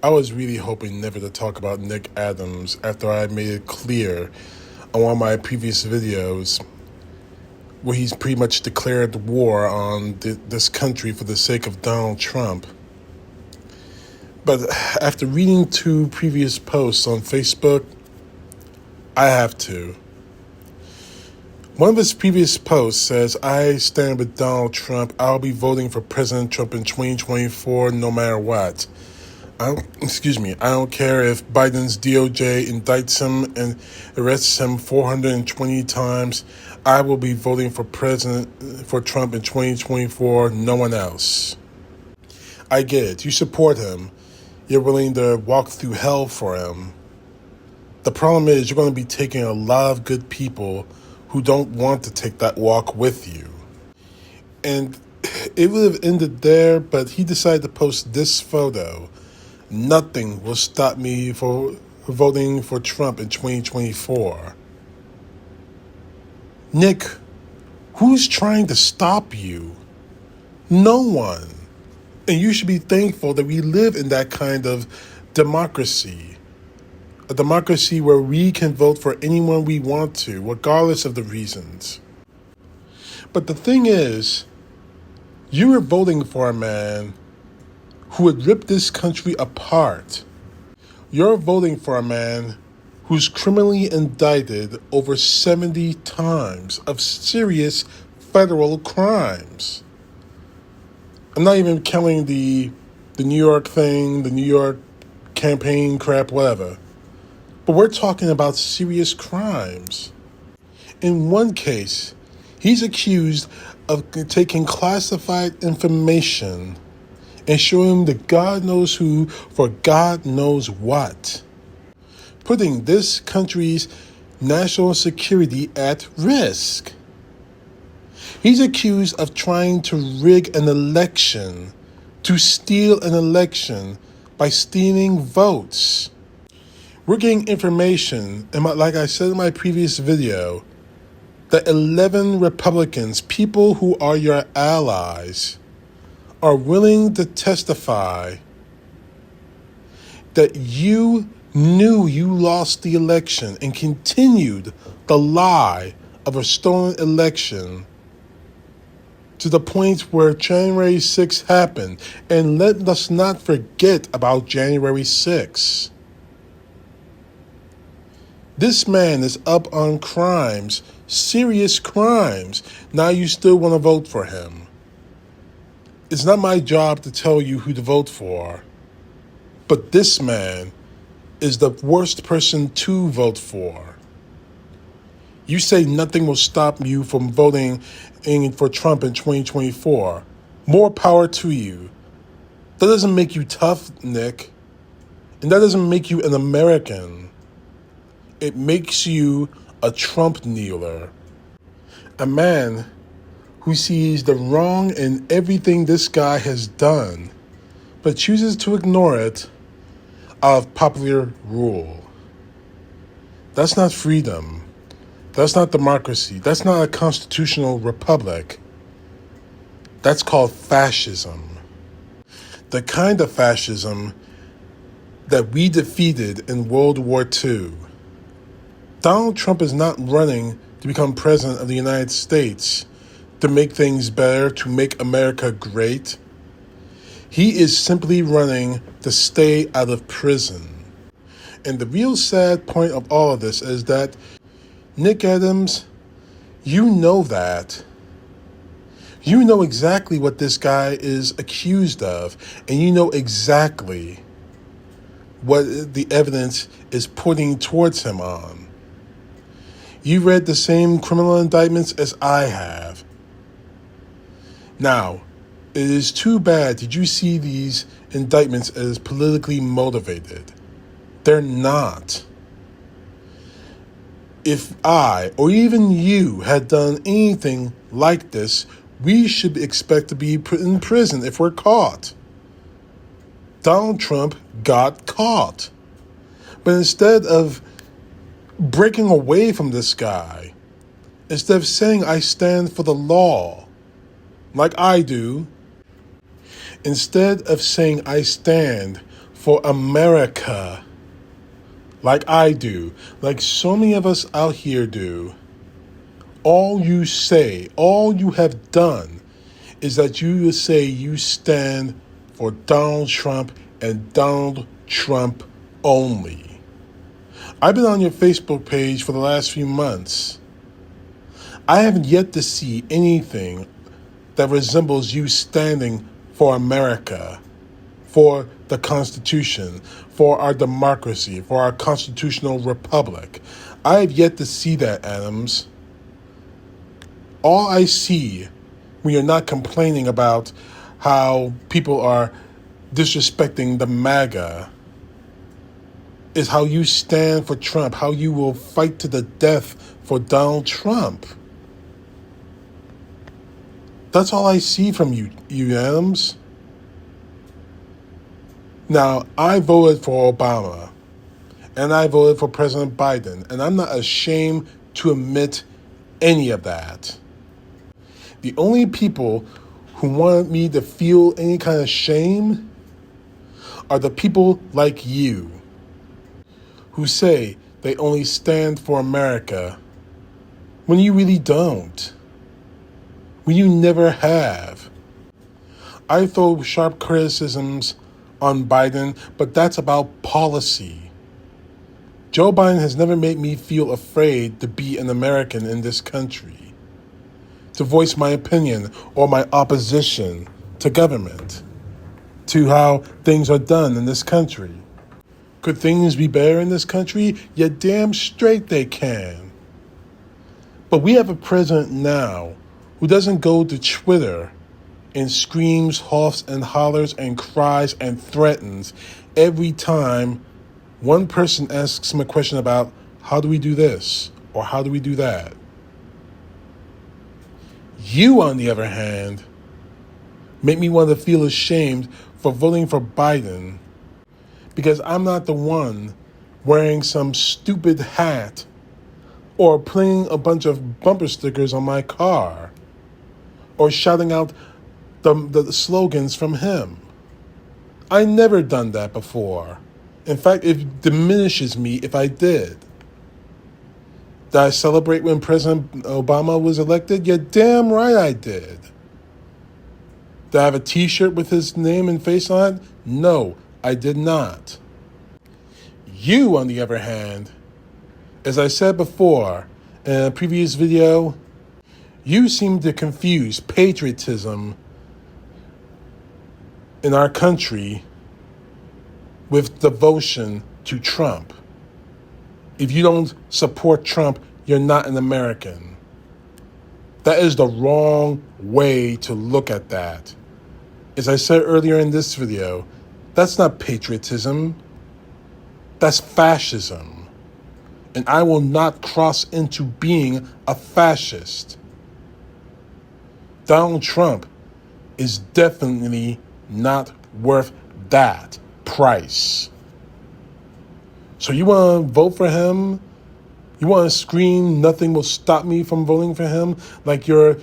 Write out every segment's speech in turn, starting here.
I was really hoping never to talk about Nick Adams after I made it clear on one of my previous videos where he's pretty much declared war on this country for the sake of Donald Trump. But after reading two previous posts on Facebook, I have to. One of his previous posts says, "I stand with Donald Trump. I'll be voting for President Trump in 2024 no matter what. I don't care if Biden's DOJ indicts him and arrests him 420 times. I will be voting for Trump in 2024, no one else." I get it. You support him. You're willing to walk through hell for him. The problem is you're going to be taking a lot of good people who don't want to take that walk with you. And it would have ended there, but he decided to post this photo. "Nothing will stop me for voting for Trump in 2024. Nick, who's trying to stop you? No one. And you should be thankful that we live in that kind of democracy. A democracy where we can vote for anyone we want to, regardless of the reasons. But the thing is, you were voting for a man who would rip this country apart. You're voting for a man who's criminally indicted over 70 times of serious federal crimes. I'm not even counting the New York thing, the New York campaign crap, whatever. But we're talking about serious crimes. In one case, he's accused of taking classified information and showing the God knows who for God knows what, putting this country's national security at risk. He's accused of trying to rig an election, to steal an election by stealing votes. We're getting information, and like I said in my previous video, that 11 Republicans, people who are your allies, are willing to testify that you knew you lost the election and continued the lie of a stolen election to the point where January 6th happened. And let us not forget about January 6th. This man is up on crimes, serious crimes. Now you still want to vote for him. It's not my job to tell you who to vote for, but this man is the worst person to vote for. You say nothing will stop you from voting for Trump in 2024. More power to you. That doesn't make you tough, Nick. And that doesn't make you an American. It makes you a Trump kneeler. A man who sees the wrong in everything this guy has done, but chooses to ignore it out of popular rule. That's not freedom. That's not democracy. That's not a constitutional republic. That's called fascism. The kind of fascism that we defeated in World War II. Donald Trump is not running to become president of the United States to make things better, to make America great. He is simply running to stay out of prison. And the real sad point of all of this is that, Nick Adams, you know that. You know exactly what this guy is accused of, and you know exactly what the evidence is pointing towards him on. You read the same criminal indictments as I have. Now, it is too bad did you see these indictments as politically motivated. They're not. If I, or even you, had done anything like this, we should expect to be put in prison if we're caught. Donald Trump got caught. But instead of breaking away from this guy, instead of saying I stand for the law, like I do, instead of saying I stand for America, like I do, like so many of us out here do, all you say, all you have done is that you say you stand for Donald Trump and Donald Trump only. I've been on your Facebook page for the last few months. I haven't yet to see anything that resembles you standing for America, for the Constitution, for our democracy, for our constitutional republic. I have yet to see that, Adams. All I see when you're not complaining about how people are disrespecting the MAGA is how you stand for Trump, how you will fight to the death for Donald Trump. That's all I see from you Adams. Now, I voted for Obama, and I voted for President Biden, and I'm not ashamed to admit any of that. The only people who want me to feel any kind of shame are the people like you, who say they only stand for America when you really don't, when you never have. I throw sharp criticisms on Biden, but that's about policy. Joe Biden has never made me feel afraid to be an American in this country, to voice my opinion or my opposition to government, to how things are done in this country. Could things be better in this country? Yeah, damn straight they can. But we have a president now who doesn't go to Twitter and screams, huffs, and hollers, and cries, and threatens every time one person asks him a question about how do we do this or how do we do that. You, on the other hand, make me want to feel ashamed for voting for Biden because I'm not the one wearing some stupid hat or putting a bunch of bumper stickers on my car or shouting out the slogans from him. I never done that before. In fact, it diminishes me if I did. Did I celebrate when President Obama was elected? Yeah, damn right I did. Did I have a t-shirt with his name and face on it? No, I did not. You, on the other hand, as I said before in a previous video, you seem to confuse patriotism in our country with devotion to Trump. If you don't support Trump, you're not an American. That is the wrong way to look at that. As I said earlier in this video, that's not patriotism. That's fascism. And I will not cross into being a fascist. Donald Trump is definitely not worth that price. So you want to vote for him? You want to scream, nothing will stop me from voting for him, like you're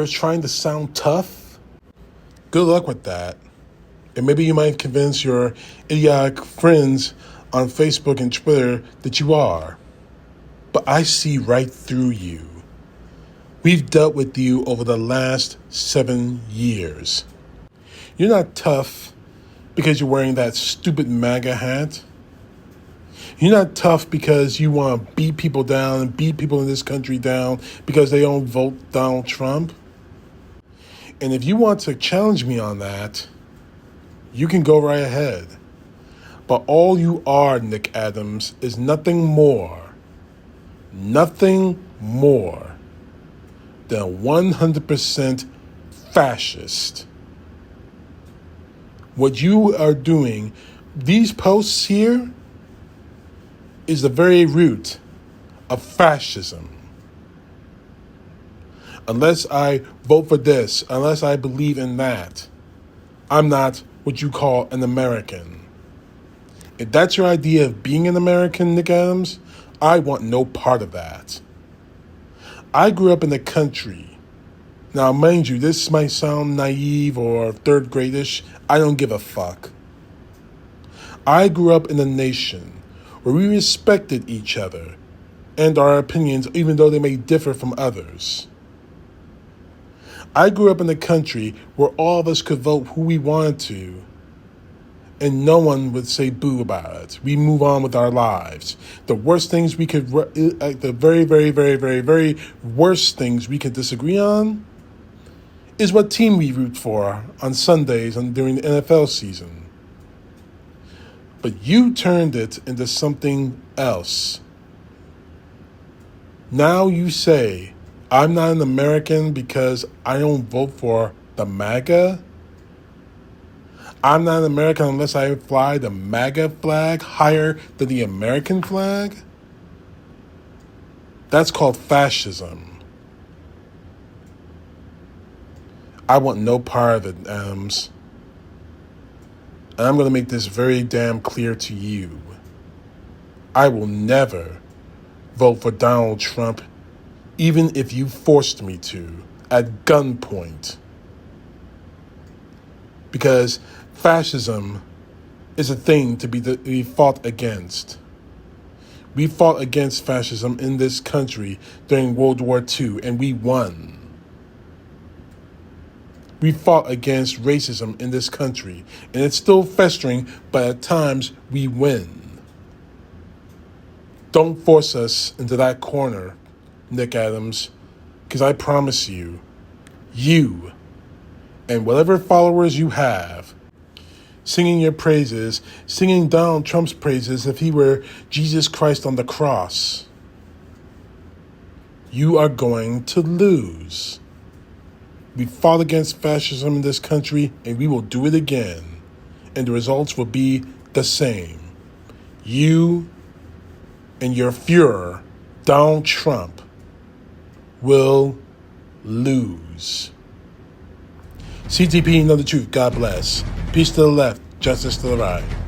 trying to sound tough? Good luck with that. And maybe you might convince your idiotic friends on Facebook and Twitter that you are. But I see right through you. We've dealt with you over the last 7 years. You're not tough because you're wearing that stupid MAGA hat. You're not tough because you want to beat people down and beat people in this country down because they don't vote Donald Trump. And if you want to challenge me on that, you can go right ahead. But all you are, Nick Adams, is nothing more than 100% fascist. What you are doing, these posts here, is the very root of fascism. Unless I vote for this, unless I believe in that, I'm not what you call an American. If that's your idea of being an American, Nick Adams, I want no part of that. I grew up in the country. Now, mind you, this might sound naive or third gradish. I don't give a fuck. I grew up in a nation where we respected each other and our opinions, even though they may differ from others. I grew up in a country where all of us could vote who we wanted to, and no one would say boo about it. We move on with our lives. The worst things we could, the very, very, very, very, very worst things we could disagree on is what team we root for on Sundays and during the NFL season. But you turned it into something else. Now you say, I'm not an American because I don't vote for the MAGA. I'm not an American unless I fly the MAGA flag higher than the American flag. That's called fascism. I want no part of it, Adams. And I'm going to make this very damn clear to you. I will never vote for Donald Trump, even if you forced me to, at gunpoint. Because fascism is a thing to be fought against. We fought against fascism in this country during World War II, and we won. We fought against racism in this country, and it's still festering, but at times we win. Don't force us into that corner, Nick Adams, because I promise you, you and whatever followers you have, singing your praises, singing Donald Trump's praises if he were Jesus Christ on the cross, you are going to lose. We fought against fascism in this country, and we will do it again. And the results will be the same. You and your Führer, Donald Trump, will lose. CTP, know the truth. God bless. Peace to the left, justice to the right.